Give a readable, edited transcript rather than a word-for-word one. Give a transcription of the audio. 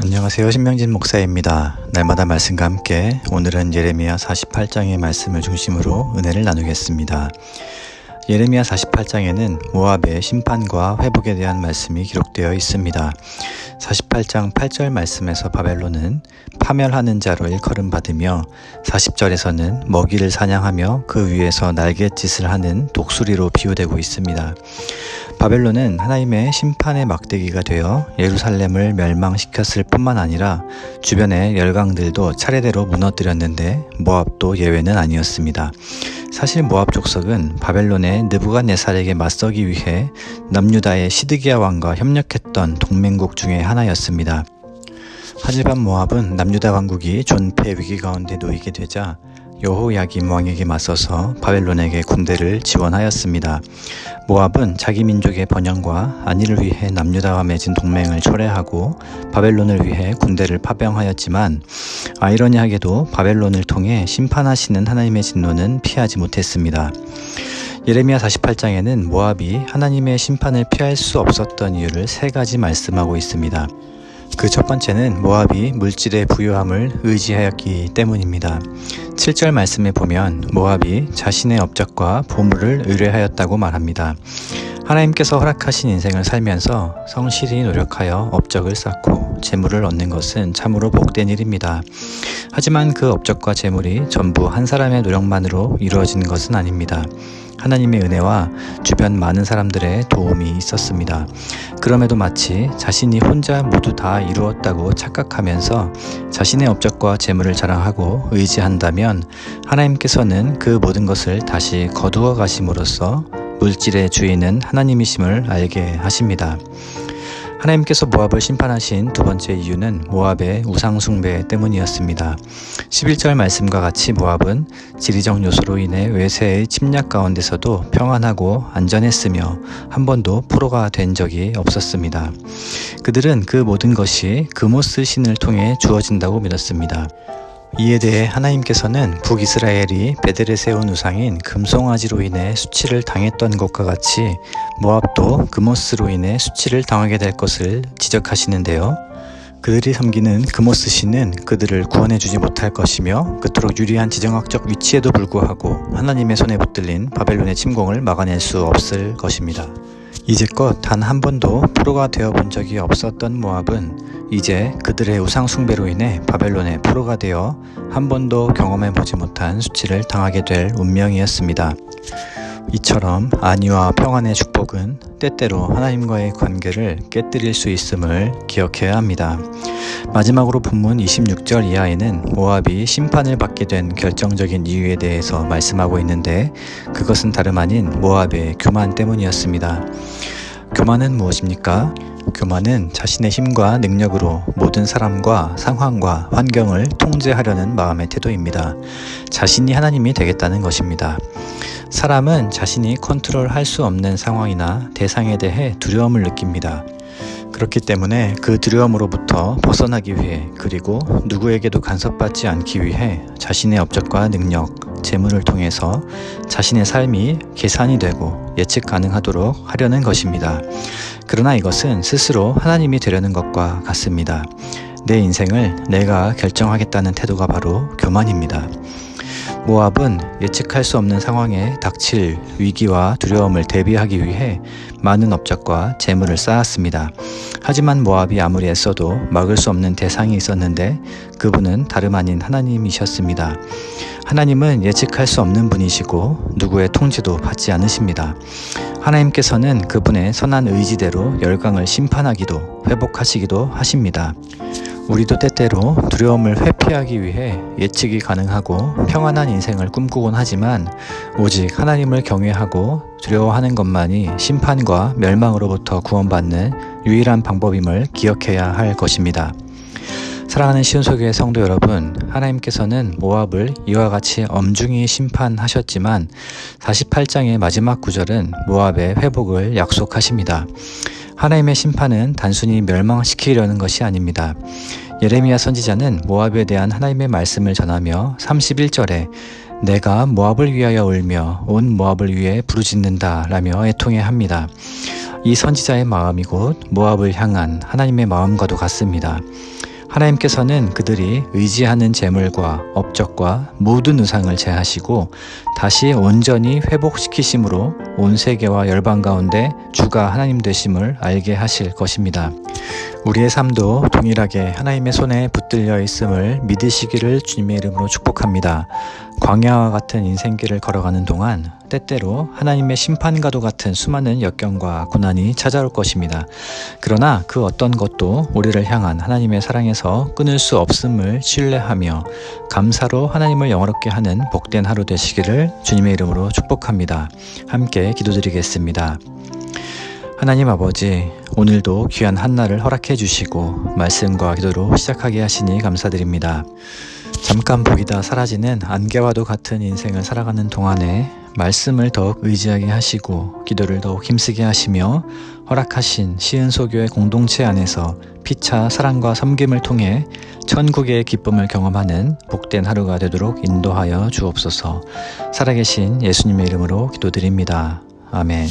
안녕하세요. 신명진 목사입니다. 날마다 말씀과 함께 오늘은 예레미야 48장의 말씀을 중심으로 은혜를 나누겠습니다. 예레미야 48장에는 모압의 심판과 회복에 대한 말씀이 기록되어 있습니다. 48장 8절 말씀에서 바벨론은 파멸하는 자로 일컬음 받으며 40절에서는 먹이를 사냥하며 그 위에서 날갯짓을 하는 독수리로 비유되고 있습니다. 바벨론은 하나님의 심판의 막대기가 되어 예루살렘을 멸망시켰을 뿐만 아니라 주변의 열강들도 차례대로 무너뜨렸는데 모압도 예외는 아니었습니다. 사실 모압 족속은 바벨론의 느부갓네살에게 맞서기 위해 남유다의 시드기야 왕과 협력했던 동맹국 중에 하나였습니다. 하지만 모압은 남유다 왕국이 존폐 위기 가운데 놓이게 되자 여호야김 왕에게 맞서서 바벨론에게 군대를 지원하였습니다. 모압은 자기 민족의 번영과 안위를 위해 남유다와 맺은 동맹을 철회하고 바벨론을 위해 군대를 파병하였지만 아이러니하게도 바벨론을 통해 심판하시는 하나님의 진노는 피하지 못했습니다. 예레미야 48장에는 모압이 하나님의 심판을 피할 수 없었던 이유를 세 가지 말씀하고 있습니다. 그 첫 번째는 모압이 물질의 부유함을 의지하였기 때문입니다. 7절 말씀에 보면 모압이 자신의 업적과 보물을 의뢰하였다고 말합니다. 하나님께서 허락하신 인생을 살면서 성실히 노력하여 업적을 쌓고 재물을 얻는 것은 참으로 복된 일입니다. 하지만 그 업적과 재물이 전부 한 사람의 노력만으로 이루어진 것은 아닙니다. 하나님의 은혜와 주변 많은 사람들의 도움이 있었습니다. 그럼에도 마치 자신이 혼자 모두 다 이루었다고 착각하면서 자신의 업적과 재물을 자랑하고 의지한다면 하나님께서는 그 모든 것을 다시 거두어 가심으로써 물질의 주인은 하나님이심을 알게 하십니다. 하나님께서 모압을 심판하신 두 번째 이유는 모압의 우상 숭배 때문이었습니다. 11절 말씀과 같이 모압은 지리적 요소로 인해 외세의 침략 가운데서도 평안하고 안전했으며 한 번도 포로가 된 적이 없었습니다. 그들은 그 모든 것이 그모스 신을 통해 주어진다고 믿었습니다. 이에 대해 하나님께서는 북이스라엘이 베델에 세운 우상인 금송아지로 인해 수치를 당했던 것과 같이 모압도 그모스로 인해 수치를 당하게 될 것을 지적하시는데요. 그들이 섬기는 그모스 신은 그들을 구원해주지 못할 것이며 그토록 유리한 지정학적 위치에도 불구하고 하나님의 손에 붙들린 바벨론의 침공을 막아낼 수 없을 것입니다. 이제껏 단 한 번도 포로가 되어본 적이 없었던 모압은 이제 그들의 우상 숭배로 인해 바벨론의 포로가 되어 한 번도 경험해보지 못한 수치를 당하게 될 운명이었습니다. 이처럼 안위와 평안의 축복은 때때로 하나님과의 관계를 깨뜨릴 수 있음을 기억해야 합니다. 마지막으로 본문 26절 이하에는 모압이 심판을 받게 된 결정적인 이유에 대해서 말씀하고 있는데 그것은 다름 아닌 모압의 교만 때문이었습니다. 교만은 무엇입니까? 교만은 자신의 힘과 능력으로 모든 사람과 상황과 환경을 통제하려는 마음의 태도입니다. 자신이 하나님이 되겠다는 것입니다. 사람은 자신이 컨트롤할 수 없는 상황이나 대상에 대해 두려움을 느낍니다. 그렇기 때문에 그 두려움으로부터 벗어나기 위해 그리고 누구에게도 간섭받지 않기 위해 자신의 업적과 능력, 재물을 통해서 자신의 삶이 계산이 되고 예측 가능하도록 하려는 것입니다. 그러나 이것은 스스로 하나님이 되려는 것과 같습니다. 내 인생을 내가 결정하겠다는 태도가 바로 교만입니다. 모압은 예측할 수 없는 상황에 닥칠 위기와 두려움을 대비하기 위해 많은 업적과 재물을 쌓았습니다. 하지만 모압이 아무리 애써도 막을 수 없는 대상이 있었는데 그분은 다름 아닌 하나님이셨습니다. 하나님은 예측할 수 없는 분이시고 누구의 통제도 받지 않으십니다. 하나님께서는 그분의 선한 의지대로 열강을 심판하기도 회복하시기도 하십니다. 우리도 때때로 두려움을 회피하기 위해 예측이 가능하고 평안한 인생을 꿈꾸곤 하지만 오직 하나님을 경외하고 두려워하는 것만이 심판과 멸망으로부터 구원받는 유일한 방법임을 기억해야 할 것입니다. 사랑하는 시온소교회 성도 여러분, 하나님께서는 모압을 이와 같이 엄중히 심판하셨지만 48장의 마지막 구절은 모압의 회복을 약속하십니다. 하나님의 심판은 단순히 멸망시키려는 것이 아닙니다. 예레미야 선지자는 모압에 대한 하나님의 말씀을 전하며 31절에 내가 모압을 위하여 울며 온 모압을 위해 부르짖는다 라며 애통해합니다. 이 선지자의 마음이 곧 모압을 향한 하나님의 마음과도 같습니다. 하나님께서는 그들이 의지하는 재물과 업적과 모든 의상을 제하시고 다시 온전히 회복시키심으로 온 세계와 열방 가운데 주가 하나님 되심을 알게 하실 것입니다. 우리의 삶도 동일하게 하나님의 손에 붙들려 있음을 믿으시기를 주님의 이름으로 축복합니다. 광야와 같은 인생길을 걸어가는 동안 때때로 하나님의 심판과도 같은 수많은 역경과 고난이 찾아올 것입니다. 그러나 그 어떤 것도 우리를 향한 하나님의 사랑에서 끊을 수 없음을 신뢰하며 감사로 하나님을 영화롭게 하는 복된 하루 되시기를 주님의 이름으로 축복합니다. 함께 기도드리겠습니다. 하나님 아버지, 오늘도 귀한 한날을 허락해 주시고 말씀과 기도로 시작하게 하시니 감사드립니다. 잠깐 보이다 사라지는 안개와도 같은 인생을 살아가는 동안에 말씀을 더욱 의지하게 하시고 기도를 더욱 힘쓰게 하시며 허락하신 시은소교의 공동체 안에서 피차 사랑과 섬김을 통해 천국의 기쁨을 경험하는 복된 하루가 되도록 인도하여 주옵소서. 살아계신 예수님의 이름으로 기도드립니다. 아멘.